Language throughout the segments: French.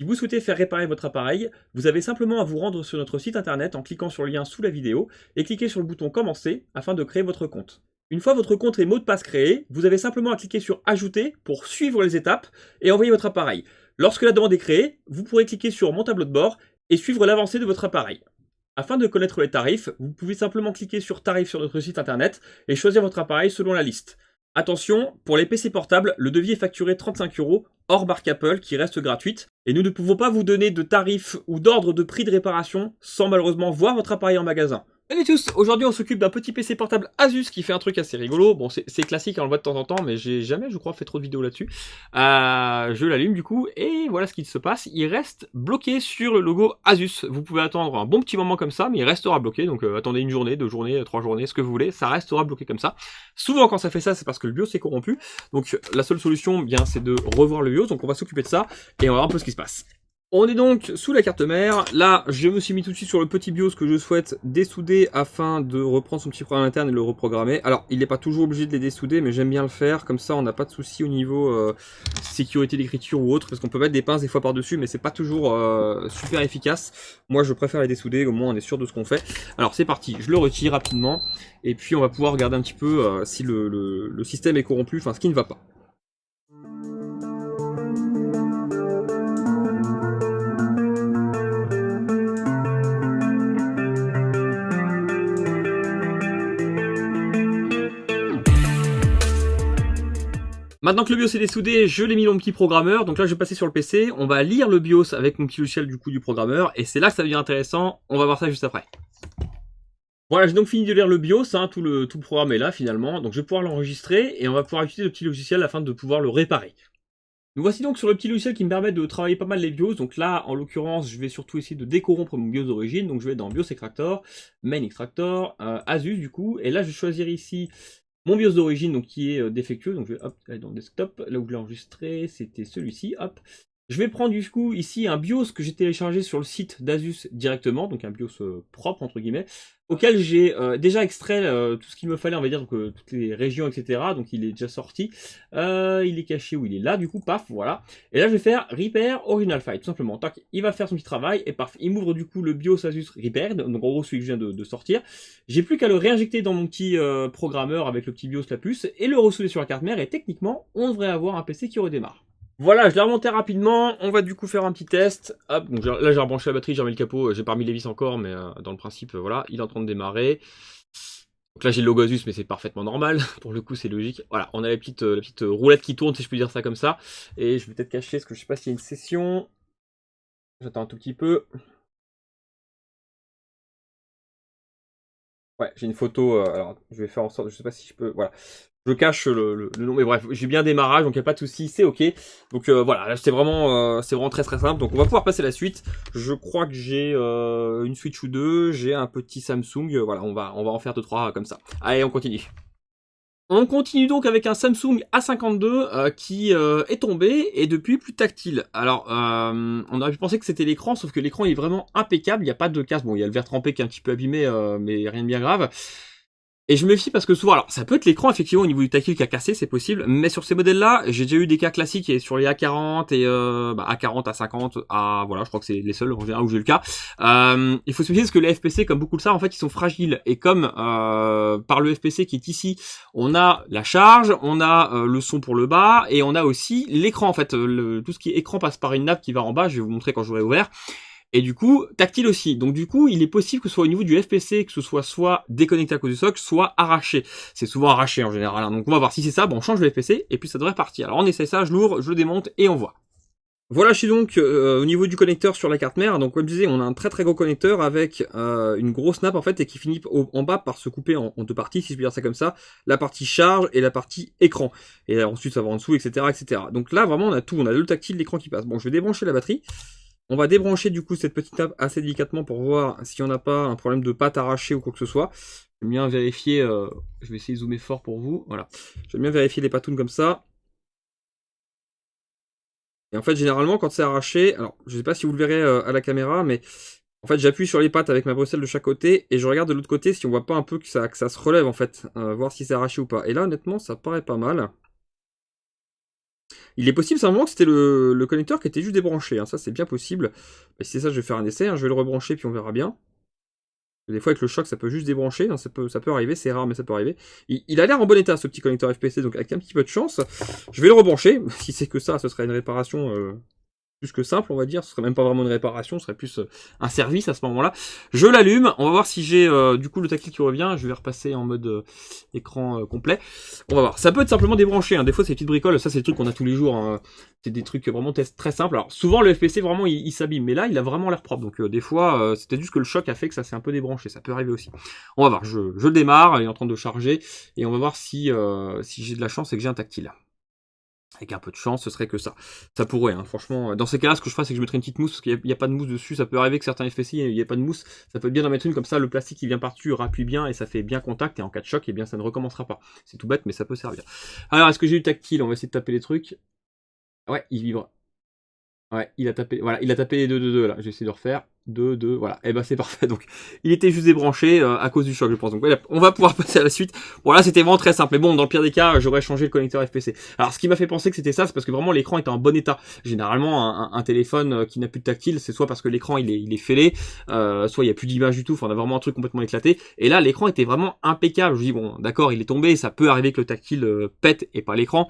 vous souhaitez faire réparer votre appareil, vous avez simplement à vous rendre sur notre site internet en cliquant sur le lien sous la vidéo et cliquer sur le bouton Commencer afin de créer votre compte. Une fois votre compte et mot de passe créés, vous avez simplement à cliquer sur Ajouter pour suivre les étapes et envoyer votre appareil. Lorsque la demande est créée, vous pourrez cliquer sur Mon tableau de bord et suivre l'avancée de votre appareil. Afin de connaître les tarifs, vous pouvez simplement cliquer sur Tarifs sur notre site internet et choisir votre appareil selon la liste. Attention, pour les PC portables, le devis est facturé 35 € hors marque Apple qui reste gratuite et nous ne pouvons pas vous donner de tarifs ou d'ordre de prix de réparation sans malheureusement voir votre appareil en magasin. Salut à tous, aujourd'hui on s'occupe d'un petit PC portable Asus qui fait un truc assez rigolo. Bon, c'est classique, on le voit de temps en temps, mais j'ai jamais, je crois, fait trop de vidéos là-dessus. Je l'allume du coup, et voilà ce qu'il se passe. Il reste bloqué sur le logo Asus. Vous pouvez attendre un bon petit moment comme ça, mais il restera bloqué. Donc attendez une journée, 2 journées, 3 journées, ce que vous voulez, ça restera bloqué comme ça. Souvent quand ça fait ça, c'est parce que le BIOS est corrompu. Donc la seule solution, bien, c'est de revoir le BIOS. Donc on va s'occuper de ça, et on va voir un peu ce qui se passe. On est donc sous la carte mère. Là, je me suis mis tout de suite sur le petit BIOS que je souhaite dessouder afin de reprendre son petit programme interne et le reprogrammer. Alors, il n'est pas toujours obligé de les dessouder, mais j'aime bien le faire. Comme ça, on n'a pas de souci au niveau sécurité d'écriture ou autre, parce qu'on peut mettre des pinces des fois par-dessus, mais c'est pas toujours super efficace. Moi, je préfère les dessouder, au moins on est sûr de ce qu'on fait. Alors, c'est parti, je le retire rapidement, et puis on va pouvoir regarder un petit peu si le système est corrompu, enfin ce qui ne va pas. Maintenant que le BIOS est dessoudé, je l'ai mis dans mon petit programmeur. Donc là, je vais passer sur le PC. On va lire le BIOS avec mon petit logiciel du programmeur. Et c'est là que ça devient intéressant. On va voir ça juste après. Voilà, j'ai donc fini de lire le BIOS. Tout le programme est là finalement. Donc je vais pouvoir l'enregistrer et on va pouvoir utiliser le petit logiciel afin de pouvoir le réparer. Nous voici donc sur le petit logiciel qui me permet de travailler pas mal les BIOS. Donc là, en l'occurrence, je vais surtout essayer de décorrompre mon BIOS d'origine. Donc je vais dans BIOS Extractor, Main Extractor, Asus du coup. Et là, je vais choisir ici mon BIOS d'origine, donc qui est défectueux, donc je vais aller dans le desktop, là où je l'ai enregistré, c'était celui-ci, hop. Je vais prendre du coup ici un BIOS que j'ai téléchargé sur le site d'Asus directement, donc un BIOS propre entre guillemets, auquel j'ai déjà extrait tout ce qu'il me fallait, on va dire, donc toutes les régions, etc. Donc il est déjà sorti, il est caché où il est là, du coup, paf, voilà. Et là je vais faire Repair Original File, tout simplement. Tac, il va faire son petit travail, et paf, il m'ouvre du coup le BIOS Asus Repair, donc en gros celui que je viens de sortir. J'ai plus qu'à le réinjecter dans mon petit programmeur avec le petit BIOS la puce, et le ressouder sur la carte mère, et techniquement, on devrait avoir un PC qui redémarre. Voilà, je l'ai remonté rapidement, on va du coup faire un petit test. Hop, donc là j'ai rebranché la batterie, j'ai remis le capot, j'ai pas remis les vis encore, mais dans le principe, voilà, il est en train de démarrer. Donc là j'ai le logo Asus, mais c'est parfaitement normal, pour le coup c'est logique. Voilà, on a la petite roulette qui tourne, si je peux dire ça comme ça. Et je vais peut-être cacher, parce que je sais pas s'il y a une session. J'attends un tout petit peu. Ouais, j'ai une photo, alors je vais faire en sorte, je sais pas si je peux, voilà. Je cache le nom, mais bref, j'ai bien démarrage, donc il n'y a pas de souci, c'est ok. Donc voilà, là c'est vraiment très très simple. Donc on va pouvoir passer à la suite. Je crois que j'ai une Switch ou deux, j'ai un petit Samsung, voilà, on va en faire 2-3 comme ça. Allez, on continue. On continue donc avec un Samsung A52 qui est tombé et depuis plus tactile. Alors, on aurait pu penser que c'était l'écran, sauf que l'écran est vraiment impeccable, il n'y a pas de casse. Bon, il y a le verre trempé qui est un petit peu abîmé, mais rien de bien grave. Et je me méfie parce que souvent, alors ça peut être l'écran effectivement au niveau du tactile qui a cassé, c'est possible, mais sur ces modèles-là, j'ai déjà eu des cas classiques et sur les A40 et A40, A50, voilà, je crois que c'est les seuls en général où j'ai eu le cas. Il faut se méfier parce que les FPC, comme beaucoup le savent, en fait, ils sont fragiles et comme par le FPC qui est ici, on a la charge, on a le son pour le bas et on a aussi l'écran en fait. Tout ce qui est écran passe par une nappe qui va en bas. Je vais vous montrer quand j'aurai ouvert. Et du coup, tactile aussi. Donc du coup, il est possible que ce soit au niveau du FPC, que ce soit déconnecté à cause du socle, soit arraché. C'est souvent arraché en général. Donc on va voir si c'est ça. Bon, on change le FPC et puis ça devrait partir. Alors on essaie ça, je l'ouvre, je le démonte et on voit. Voilà, je suis donc au niveau du connecteur sur la carte mère. Donc comme je disais, on a un très très gros connecteur avec une grosse nappe en fait et qui finit en bas par se couper en deux parties, si je peux dire ça comme ça. La partie charge et la partie écran. Et ensuite ça va en dessous, etc., etc. Donc là vraiment on a tout. On a le tactile, l'écran qui passe. Bon, je vais débrancher la batterie. On va débrancher du coup cette petite nappe assez délicatement pour voir si on n'a pas un problème de pâte arrachée ou quoi que ce soit. J'aime bien vérifier, je vais essayer de zoomer fort pour vous, voilà. J'aime bien vérifier les patounes comme ça. Et en fait généralement quand c'est arraché, alors je sais pas si vous le verrez à la caméra, mais en fait j'appuie sur les pattes avec ma brosselle de chaque côté et je regarde de l'autre côté si on voit pas un peu que ça se relève en fait, voir si c'est arraché ou pas. Et là honnêtement ça paraît pas mal. Il est possible simplement que c'était le connecteur qui était juste débranché, hein. Ça c'est bien possible. Et si c'est ça, je vais faire un essai, hein. Je vais le rebrancher puis on verra bien. Des fois avec le choc ça peut juste débrancher, hein. Ça peut arriver, c'est rare mais ça peut arriver. Il a l'air en bon état ce petit connecteur FPC, donc avec un petit peu de chance, je vais le rebrancher. Si c'est que ça, ce serait une réparation plus que simple, on va dire. Ce serait même pas vraiment une réparation, ce serait plus un service à ce moment-là. Je l'allume, on va voir si j'ai du coup le tactile qui revient. Je vais repasser en mode écran complet. On va voir. Ça peut être simplement débranché, hein. Des fois, ces petites bricoles, ça c'est des trucs qu'on a tous les jours, hein. C'est des trucs vraiment très simples. Alors souvent le FPC vraiment il s'abîme, mais là il a vraiment l'air propre. Donc des fois c'était juste que le choc a fait que ça s'est un peu débranché. Ça peut arriver aussi. On va voir. Je le démarre, il est en train de charger et on va voir si j'ai de la chance et que j'ai un tactile. Avec un peu de chance, ce serait que ça. Ça pourrait, hein, franchement. Dans ces cas-là, ce que je ferais, c'est que je mettrais une petite mousse, parce qu'il n'y a pas de mousse dessus. Ça peut arriver que certains FPC, il n'y ait pas de mousse. Ça peut être bien d'en mettre une, comme ça, le plastique qui vient par-dessus rappuie bien, et ça fait bien contact, et en cas de choc, eh bien, ça ne recommencera pas. C'est tout bête, mais ça peut servir. Alors, est-ce que j'ai eu tactile? On va essayer de taper les trucs. Ouais, il vibre. Ouais, il a tapé, voilà, il a tapé les 2, là. J'ai essayé de refaire. 2, voilà. Et ben c'est parfait. Donc, il était juste débranché à cause du choc, je pense. Donc, voilà, on va pouvoir passer à la suite. Bon, là, c'était vraiment très simple. Mais bon, dans le pire des cas, j'aurais changé le connecteur FPC. Alors, ce qui m'a fait penser que c'était ça, c'est parce que vraiment l'écran était en bon état. Généralement, un téléphone qui n'a plus de tactile, c'est soit parce que l'écran il est fêlé, soit il y a plus d'image du tout. Enfin, on a vraiment un truc complètement éclaté. Et là, l'écran était vraiment impeccable. Je me dis bon, d'accord, il est tombé. Ça peut arriver que le tactile pète et pas l'écran.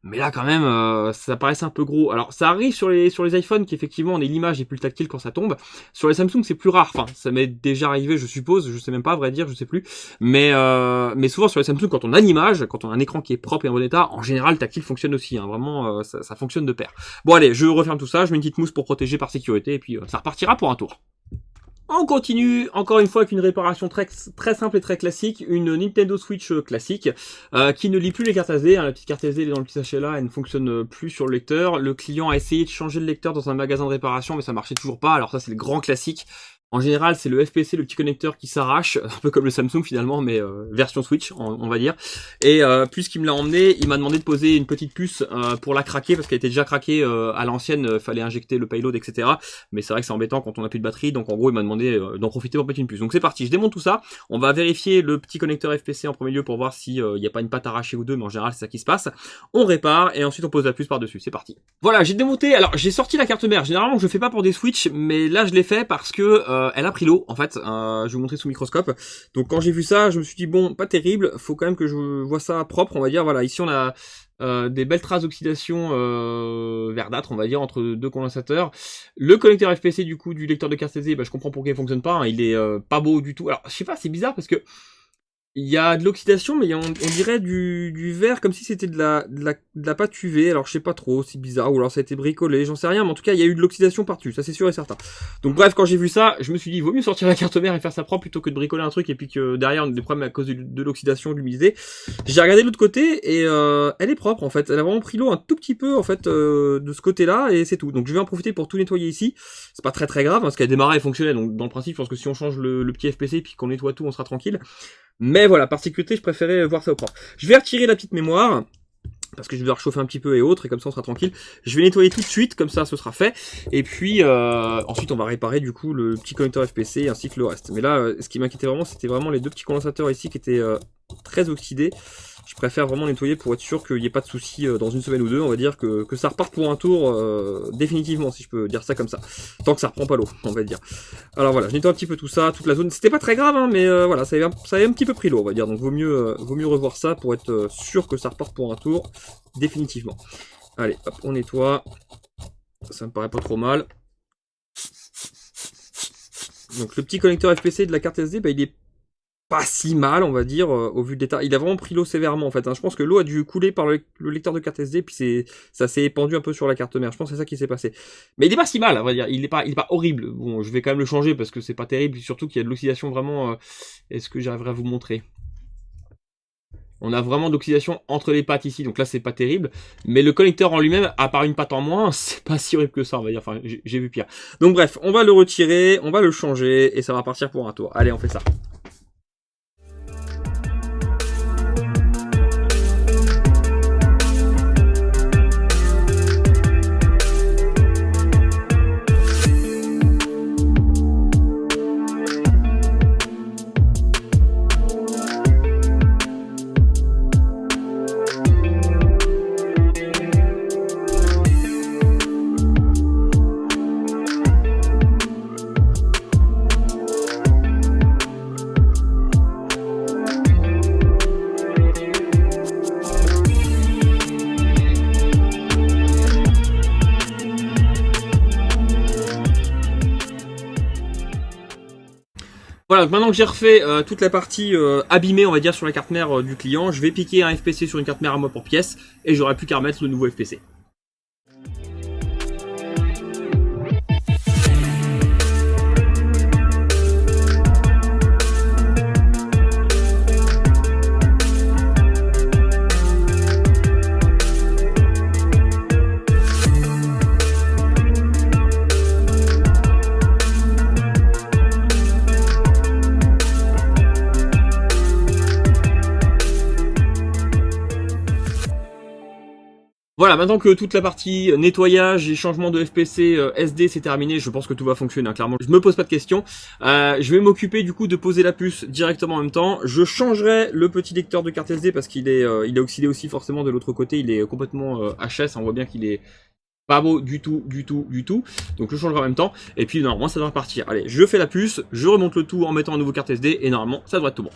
Mais là quand même, ça paraissait un peu gros. Alors ça arrive sur les iPhones qu'effectivement on ait l'image et plus le tactile quand ça tombe. Sur les Samsung c'est plus rare. Enfin ça m'est déjà arrivé je suppose, je sais même pas à vrai dire, je sais plus. Mais souvent sur les Samsung quand on a l'image, quand on a un écran qui est propre et en bon état, en général le tactile fonctionne aussi. Hein. Vraiment ça fonctionne de pair. Bon allez, je referme tout ça, je mets une petite mousse pour protéger par sécurité et puis ça repartira pour un tour. On continue encore une fois avec une réparation très simple et très classique, une Nintendo Switch classique qui ne lit plus les cartes SD, hein, la petite carte SD elle est dans le petit sachet là, elle ne fonctionne plus sur le lecteur. Le client a essayé de changer le lecteur dans un magasin de réparation mais ça marchait toujours pas, alors ça c'est le grand classique. En général, c'est le FPC, le petit connecteur qui s'arrache, un peu comme le Samsung finalement, mais version Switch, on va dire. Et puisqu'il me l'a emmené, il m'a demandé de poser une petite puce pour la craquer, parce qu'elle était déjà craquée à l'ancienne, fallait injecter le payload, etc. Mais c'est vrai que c'est embêtant quand on n'a plus de batterie, donc en gros, il m'a demandé d'en profiter pour mettre une puce. Donc c'est parti, je démonte tout ça. On va vérifier le petit connecteur FPC en premier lieu pour voir s'il n'y a pas une patte arrachée ou deux, mais en général, c'est ça qui se passe. On répare, et ensuite on pose la puce par-dessus, c'est parti. Voilà, j'ai démonté, alors j'ai sorti la carte mère. Généralement, je le fais pas pour des Switch, mais là, je l'ai fait parce que elle a pris l'eau, en fait, je vais vous montrer sous microscope. Donc quand j'ai vu ça, je me suis dit bon, pas terrible, faut quand même que je vois ça propre, on va dire. Voilà, ici on a des belles traces d'oxydation verdâtre, on va dire, entre deux condensateurs. Le connecteur FPC du coup du lecteur de carte SD, bah, je comprends pourquoi il fonctionne pas, hein, il est pas beau du tout. Alors je sais pas, c'est bizarre parce que il y a de l'oxydation, mais on dirait du verre comme si c'était de la pâte UV. Alors je sais pas trop, c'est bizarre, ou alors ça a été bricolé, j'en sais rien, mais en tout cas il y a eu de l'oxydation partout, ça c'est sûr et certain. Donc bref, quand j'ai vu ça, je me suis dit, il vaut mieux sortir la carte mère et faire ça propre plutôt que de bricoler un truc et puis que derrière on a des problèmes à cause de l'oxydation, de l'humidité. J'ai regardé de l'autre côté et elle est propre en fait, elle a vraiment pris l'eau un tout petit peu en fait de ce côté-là et c'est tout. Donc je vais en profiter pour tout nettoyer ici. C'est pas très grave, hein, parce qu'elle a démarré et fonctionnait, donc dans le principe je pense que si on change le petit FPC et puis qu'on nettoie tout, on sera tranquille. Mais voilà, par sécurité, je préférais voir ça au propre. Je vais retirer la petite mémoire, parce que je vais devoir chauffer un petit peu et autres, et comme ça on sera tranquille. Je vais nettoyer tout de suite, comme ça ce sera fait. Et puis ensuite on va réparer du coup le petit connecteur FPC ainsi que le reste. Mais là, ce qui m'inquiétait vraiment, c'était vraiment les deux petits condensateurs ici qui étaient très oxydés. Je préfère vraiment nettoyer pour être sûr qu'il n'y ait pas de soucis dans une semaine ou deux. On va dire que ça reparte pour un tour définitivement, si je peux dire ça comme ça. Tant que ça reprend pas l'eau, on va dire. Alors voilà, je nettoie un petit peu tout ça, toute la zone. C'était pas très grave, hein, mais voilà, ça avait un petit peu pris l'eau, on va dire. Donc vaut mieux revoir ça pour être sûr que ça reparte pour un tour définitivement. Allez, hop, on nettoie. Ça me paraît pas trop mal. Donc le petit connecteur FPC de la carte SD, bah, il est pas si mal, on va dire, au vu de l'état. Il a vraiment pris l'eau sévèrement, en fait. Hein. Je pense que l'eau a dû couler par le lecteur de carte SD, puis ça s'est épandu un peu sur la carte mère. Je pense que c'est ça qui s'est passé. Mais il est pas si mal, on va dire. Il est pas horrible. Bon, je vais quand même le changer parce que c'est pas terrible, surtout qu'il y a de l'oxydation vraiment. Est-ce que j'arriverai à vous montrer? On a vraiment de l'oxydation entre les pattes ici, donc là c'est pas terrible. Mais le connecteur en lui-même, à part une patte en moins, c'est pas si horrible que ça, on va dire. Enfin, j'ai vu pire. Donc bref, on va le retirer, on va le changer, et ça va partir pour un tour. Allez, on fait ça. Voilà, donc maintenant que j'ai refait toute la partie abîmée, on va dire, sur la carte mère du client, je vais piquer un FPC sur une carte mère à moi pour pièce, et j'aurai plus qu'à remettre le nouveau FPC. Voilà, maintenant que toute la partie nettoyage et changement de FPC SD c'est terminé, je pense que tout va fonctionner, hein, clairement. Je me pose pas de questions. Je vais m'occuper du coup de poser la puce directement en même temps. Je changerai le petit lecteur de carte SD parce qu'il est, il est oxydé aussi forcément de l'autre côté. Il est complètement HS, on voit bien qu'il est pas beau du tout. Donc je changerai en même temps. Et puis normalement ça devrait partir. Allez, je fais la puce, je remonte le tout en mettant un nouveau carte SD et normalement ça devrait être tout bon.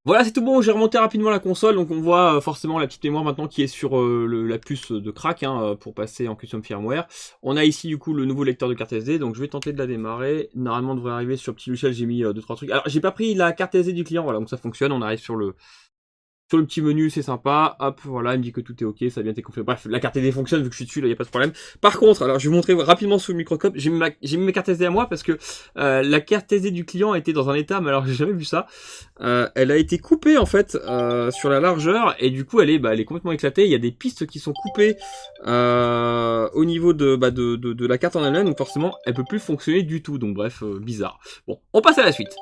Voilà, c'est tout bon, j'ai remonté rapidement la console, donc on voit forcément la petite mémoire maintenant qui est sur la puce de crack hein, pour passer en custom firmware. On a ici du coup le nouveau lecteur de carte SD, donc je vais tenter de la démarrer. Normalement, on devrait arriver sur petit logiciel, j'ai mis 2-3 trucs. Alors, j'ai pas pris la carte SD du client, voilà, donc ça fonctionne, on arrive sur le petit menu, c'est sympa. Hop, voilà, il me dit que tout est ok, ça a bien été configuré. Bref, la carte SD fonctionne vu que je suis dessus, là, y a pas de problème. Par contre, alors je vais vous montrer rapidement sous le microscope. J'ai mis mes cartes SD à moi parce que la carte SD du client était dans un état, mais alors j'ai jamais vu ça. Elle a été coupée en fait sur la largeur et du coup elle est complètement éclatée. Il y a des pistes qui sont coupées au niveau de la carte en elle-même, donc forcément elle peut plus fonctionner du tout. Donc bref, bizarre. Bon, on passe à la suite.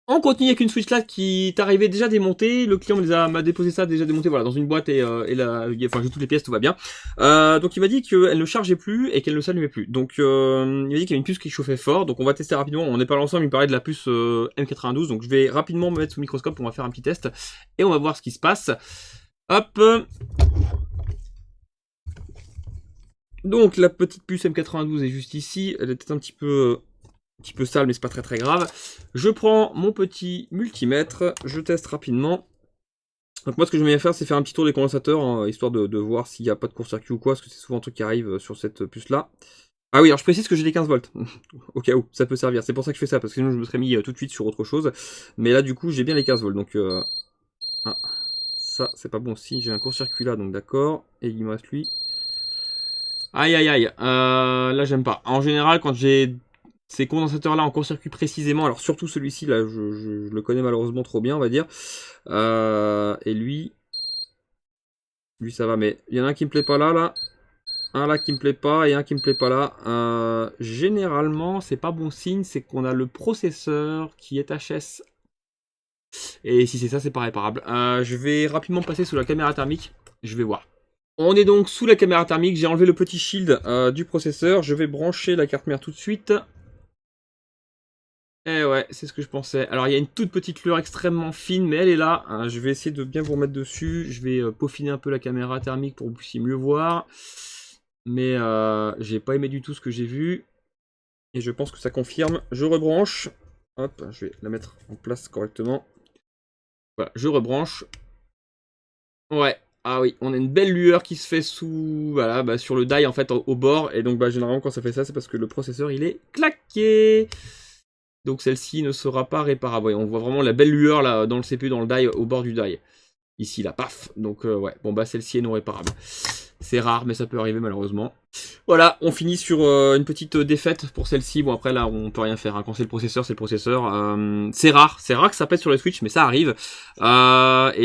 On continue avec une Switch Lite qui est arrivée déjà démontée. Le client m'a déposé ça déjà démonté, voilà, dans une boîte et enfin j'ai toutes les pièces, tout va bien. Donc il m'a dit qu'elle ne chargeait plus et qu'elle ne s'allumait plus. Donc il m'a dit qu'il y avait une puce qui chauffait fort. Donc on va tester rapidement. On est pas ensemble. Il me parlait de la puce M92. Donc je vais rapidement me mettre sous le microscope. On va faire un petit test et on va voir ce qui se passe. Hop. Donc la petite puce M92 est juste ici. Elle est peut-être un petit peu sale, mais c'est pas très grave. Je prends mon petit multimètre, je teste rapidement. Donc moi ce que je vais faire, c'est faire un petit tour des condensateurs, hein, histoire de voir s'il n'y a pas de court-circuit ou quoi, parce que c'est souvent un truc qui arrive sur cette puce-là. Ah oui, alors je précise que j'ai des 15 volts, au cas où, ça peut servir. C'est pour ça que je fais ça, parce que sinon je me serais mis tout de suite sur autre chose. Mais là du coup j'ai bien les 15 volts, donc... Ah, ça c'est pas bon si j'ai un court-circuit là, donc d'accord. Et il me reste lui. Aïe, là j'aime pas. En général, quand j'ai ces condensateurs là en court-circuit précisément, alors surtout celui-ci là, je le connais malheureusement trop bien, on va dire. Et lui ça va, mais il y en a un qui me plaît pas là. Un là qui me plaît pas et un qui me plaît pas là. Généralement, c'est pas bon signe, c'est qu'on a le processeur qui est HS. Et si c'est ça, c'est pas réparable. Je vais rapidement passer sous la caméra thermique, je vais voir. On est donc sous la caméra thermique, j'ai enlevé le petit shield du processeur, je vais brancher la carte mère tout de suite. Eh ouais, c'est ce que je pensais. Alors il y a une toute petite lueur extrêmement fine, mais elle est là. Je vais essayer de bien vous remettre dessus. Je vais peaufiner un peu la caméra thermique pour que vous puissiez mieux voir. Mais j'ai pas aimé du tout ce que j'ai vu. Et je pense que ça confirme. Je rebranche. Hop, je vais la mettre en place correctement. Voilà, je rebranche. Ouais. Ah oui, on a une belle lueur qui se fait sous, voilà, sur le die en fait au bord. Et donc généralement quand ça fait ça, c'est parce que le processeur il est claqué. Donc celle-ci ne sera pas réparable. Ouais, on voit vraiment la belle lueur là dans le CPU, dans le die, au bord du die. Ici là, paf. Donc ouais, bon celle-ci est non réparable. C'est rare, mais ça peut arriver malheureusement. Voilà, on finit sur une petite défaite pour celle-ci. Bon après là, on peut rien faire. Hein. Quand c'est le processeur, c'est le processeur. C'est rare que ça pète sur les Switch, mais ça arrive. Et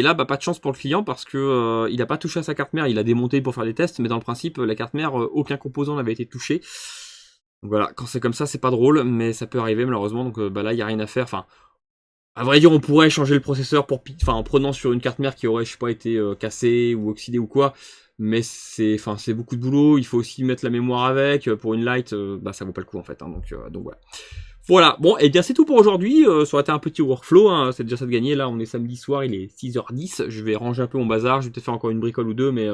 là, pas de chance pour le client parce que il a pas touché à sa carte mère. Il a démonté pour faire des tests, mais dans le principe, la carte mère, aucun composant n'avait été touché. Donc voilà, quand c'est comme ça, c'est pas drôle, mais ça peut arriver malheureusement. Donc là, il y a rien à faire. Enfin, à vrai dire, on pourrait changer le processeur en prenant sur une carte mère qui aurait, je sais pas, été cassée ou oxydée ou quoi. Mais c'est beaucoup de boulot. Il faut aussi mettre la mémoire avec. Pour une light, ça vaut pas le coup en fait. Hein, donc voilà. Voilà, bon, et bien c'est tout pour aujourd'hui, ça aurait été un petit workflow, hein, c'est déjà ça de gagner, là on est samedi soir, il est 6h10, je vais ranger un peu mon bazar, je vais peut-être faire encore une bricole ou deux, mais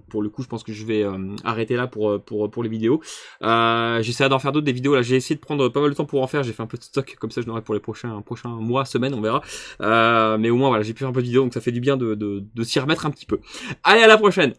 pour le coup je pense que je vais arrêter là pour les vidéos. J'essaierai d'en faire d'autres des vidéos, là j'ai essayé de prendre pas mal de temps pour en faire, j'ai fait un peu de stock, comme ça je l'aurai pour les prochains mois, semaines, on verra. Mais au moins voilà, j'ai pu faire un peu de vidéos, donc ça fait du bien de s'y remettre un petit peu. Allez, à la prochaine!